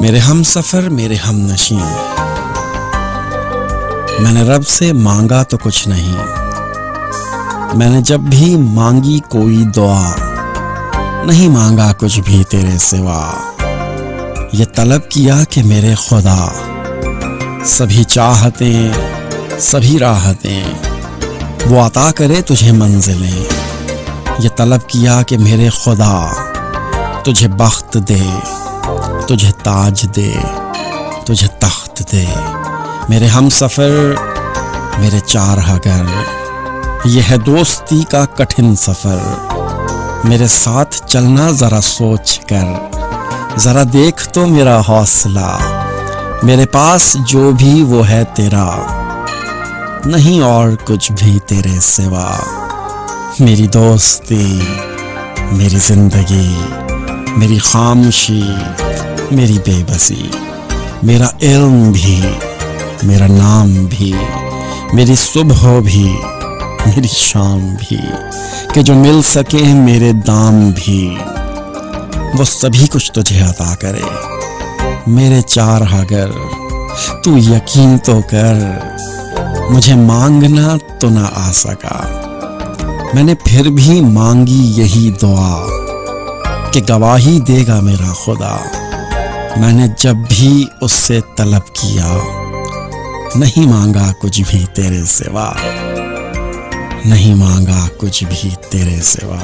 میرے ہم سفر میرے ہم نشیں، میں نے رب سے مانگا تو کچھ نہیں، میں نے جب بھی مانگی کوئی دعا، نہیں مانگا کچھ بھی تیرے سوا، یہ طلب کیا کہ میرے خدا سبھی چاہتیں سبھی راحتیں وہ عطا کرے تجھے منزلیں، یہ طلب کیا کہ میرے خدا تجھے بخت دے، تجھے تاج دے، تجھے تخت دے۔ میرے ہم سفر میرے چارہ گر، یہ ہے دوستی کا کٹھن سفر، میرے ساتھ چلنا ذرا سوچ کر، ذرا دیکھ تو میرا حوصلہ، میرے پاس جو بھی وہ ہے تیرا، نہیں اور کچھ بھی تیرے سوا۔ میری دوستی، میری زندگی، میری خاموشی، میری بے بسی، میرا علم بھی، میرا نام بھی، میری صبح بھی، میری شام بھی، کہ جو مل سکے میرے دام بھی، وہ سبھی کچھ تجھے عطا کرے میرے چارہ گر۔ تو یقین تو کر، مجھے مانگنا تو نہ آ سکا، میں نے پھر بھی مانگی یہی دعا کہ گواہی دے گا میرا خدا۔ میں نے جب بھی اس سے طلب کیا، نہیں مانگا کچھ بھی تیرے سوا، نہیں مانگا کچھ بھی تیرے سوا۔